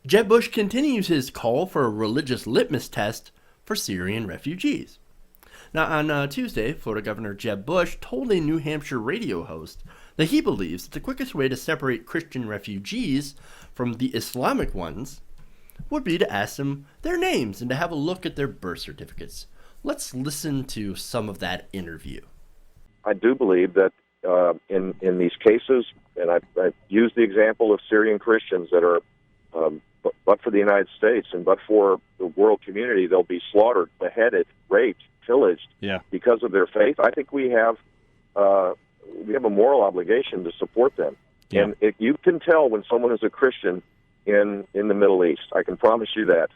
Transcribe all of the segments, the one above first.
Jeb Bush continues his call for a religious litmus test for Syrian refugees. Now, on Tuesday, Florida Governor Jeb Bush told a New Hampshire radio host that he believes that the quickest way to separate Christian refugees from the Islamic ones would be to ask them their names and to have a look at their birth certificates. Let's listen to some of that interview. I do believe that in these cases, and I've used the example of Syrian Christians that are, but for the United States and but for the world community, they'll be slaughtered, beheaded, raped, pillaged because of their faith. I think we have a moral obligation to support them. Yeah. And you can tell when someone is a Christian in the Middle East. I can promise you that.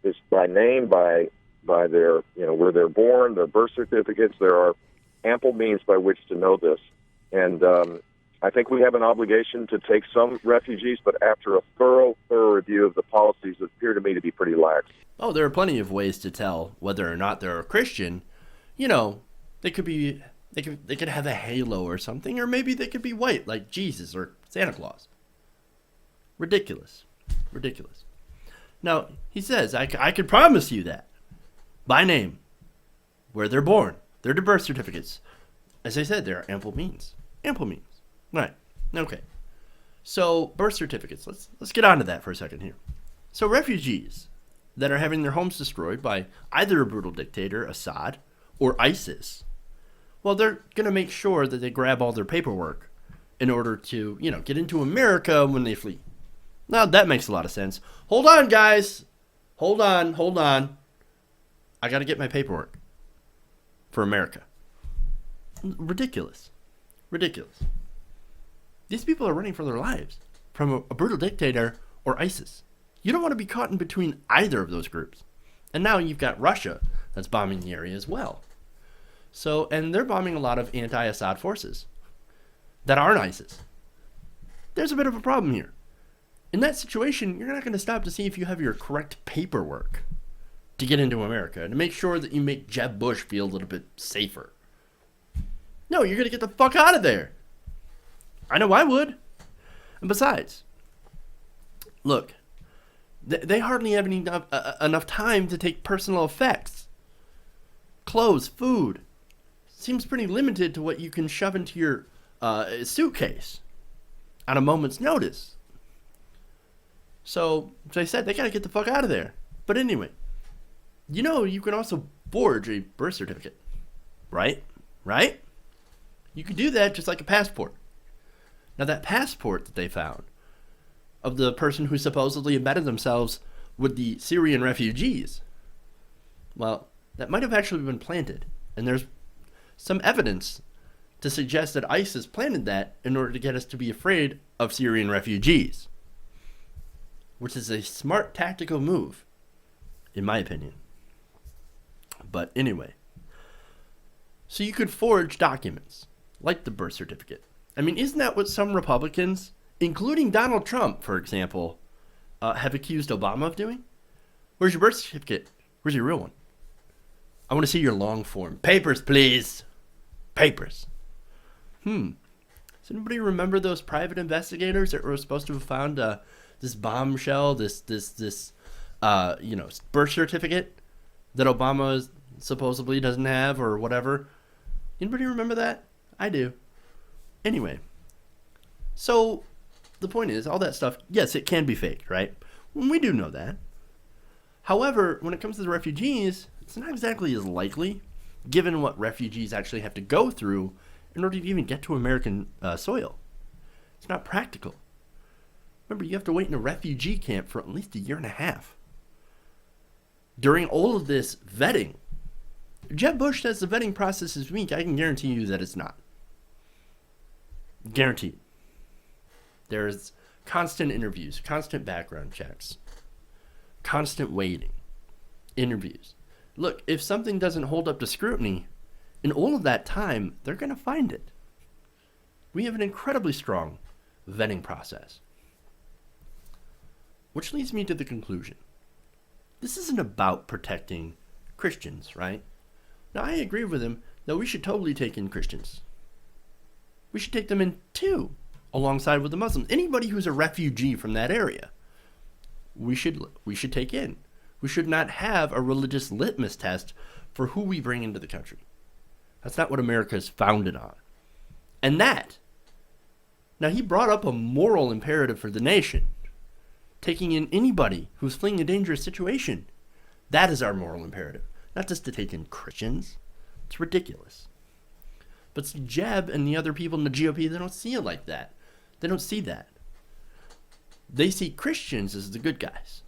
It's by name, by their, where they're born, their birth certificates. There are ample means by which to know this. And I think we have an obligation to take some refugees, but after a thorough review of the policies that appear to me to be pretty lax. Oh, there are plenty of ways to tell whether or not they're a Christian. They could have a halo or something, or maybe they could be white like Jesus or Santa Claus. Ridiculous. Now, he says, I could promise you that. By name. Where they're born. Their birth certificates. As I said, there are ample means. Right. Okay. So, birth certificates. Let's get on to that for a second here. So, refugees that are having their homes destroyed by either a brutal dictator, Assad, or ISIS, well, they're going to make sure that they grab all their paperwork in order to, get into America when they flee. Now, that makes a lot of sense. Hold on, guys. Hold on. I got to get my paperwork for America. Ridiculous. These people are running for their lives from a brutal dictator or ISIS. You don't want to be caught in between either of those groups. And now you've got Russia that's bombing the area as well. So, and they're bombing a lot of anti-Assad forces that aren't ISIS. There's a bit of a problem here. In that situation, you're not going to stop to see if you have your correct paperwork to get into America and to make sure that you make Jeb Bush feel a little bit safer. No, you're going to get the fuck out of there. I know I would. And besides, look, they hardly have enough time to take personal effects. Clothes, food. Seems pretty limited to what you can shove into your suitcase on a moment's notice. So, as I said, they got to get the fuck out of there. But anyway, you can also forge a birth certificate. Right? You could do that just like a passport. Now, that passport that they found of the person who supposedly embedded themselves with the Syrian refugees, well, that might have actually been planted. And there's some evidence to suggest that ISIS planted that in order to get us to be afraid of Syrian refugees, which is a smart tactical move, in my opinion. But anyway, so you could forge documents, like the birth certificate. I mean, isn't that what some Republicans, including Donald Trump, for example, have accused Obama of doing? Where's your birth certificate? Where's your real one? I want to see your long form. Papers, please. Papers. Does anybody remember those private investigators that were supposed to have found this bombshell, this birth certificate that Obama supposedly doesn't have or whatever? Anybody remember that? I do. Anyway, so the point is, all that stuff, yes, it can be faked, right? We do know that. However, when it comes to the refugees, it's not exactly as likely, given what refugees actually have to go through in order to even get to American soil. It's not practical. Remember, you have to wait in a refugee camp for at least 1.5 years. During all of this vetting, Jeb Bush says the vetting process is weak. I can guarantee you that it's not. Guaranteed. There's constant interviews, constant background checks, constant waiting, interviews. Look, if something doesn't hold up to scrutiny, in all of that time, they're going to find it. We have an incredibly strong vetting process. Which leads me to the conclusion. This isn't about protecting Christians, right? Now, I agree with him that we should totally take in Christians. We should take them in too, alongside with the Muslims. Anybody who's a refugee from that area. we should take in. We should not have a religious litmus test for who we bring into the country. That's not what America is founded on. And now he brought up a moral imperative for the nation. Taking in anybody who's fleeing a dangerous situation. That is our moral imperative. Not just to take in Christians. It's ridiculous. But see, Jeb and the other people in the GOP, they don't see it like that. They don't see that. They see Christians as the good guys.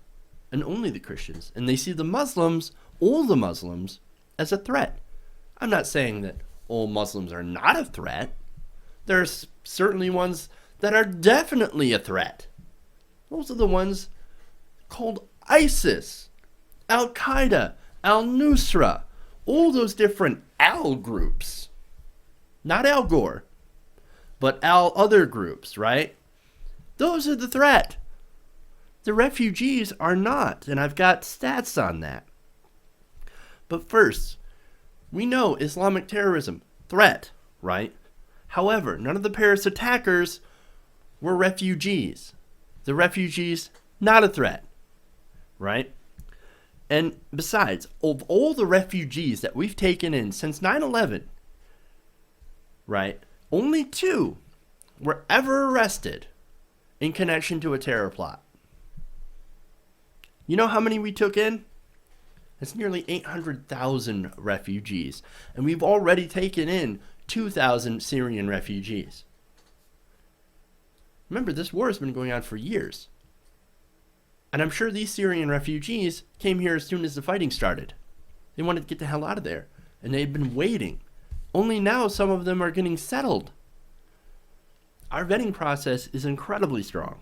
And only the Christians. And they see the Muslims, all the Muslims, as a threat. I'm not saying that all Muslims are not a threat. There are certainly ones that are definitely a threat. Those are the ones called ISIS, Al-Qaeda, Al-Nusra, all those different Al groups. Not Al Gore, but Al other groups, right? Those are the threat. The refugees are not, and I've got stats on that. But first, we know Islamic terrorism, threat, right? However, none of the Paris attackers were refugees. The refugees, not a threat, right? And besides, of all the refugees that we've taken in since 9/11, right, only 2 were ever arrested in connection to a terror plot. You know how many we took in? It's nearly 800,000 refugees. And we've already taken in 2,000 Syrian refugees. Remember, this war has been going on for years. And I'm sure these Syrian refugees came here as soon as the fighting started. They wanted to get the hell out of there. And they've been waiting. Only now some of them are getting settled. Our vetting process is incredibly strong.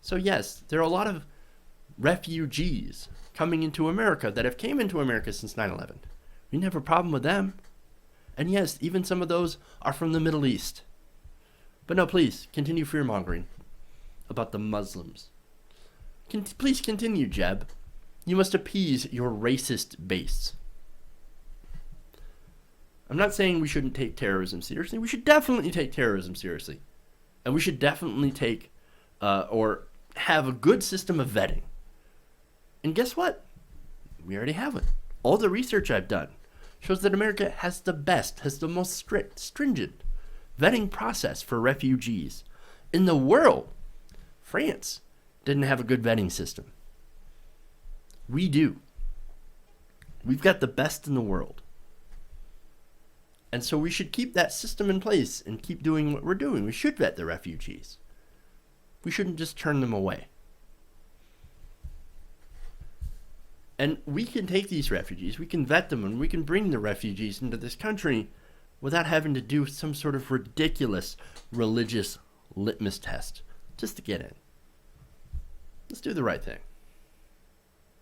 So yes, there are a lot of refugees coming into America that have came into America since 9/11. We didn't have a problem with them. And yes, even some of those are from the Middle East. But no, please, continue fear-mongering about the Muslims. Please continue, Jeb. You must appease your racist base. I'm not saying we shouldn't take terrorism seriously. We should definitely take terrorism seriously. And we should definitely take or have a good system of vetting. And guess what? We already have it. All the research I've done shows that America has the most stringent vetting process for refugees in the world. France didn't have a good vetting system. We do. We've got the best in the world. And so we should keep that system in place and keep doing what we're doing. We should vet the refugees. We shouldn't just turn them away. And we can take these refugees, we can vet them, and we can bring the refugees into this country without having to do some sort of ridiculous religious litmus test just to get in. Let's do the right thing.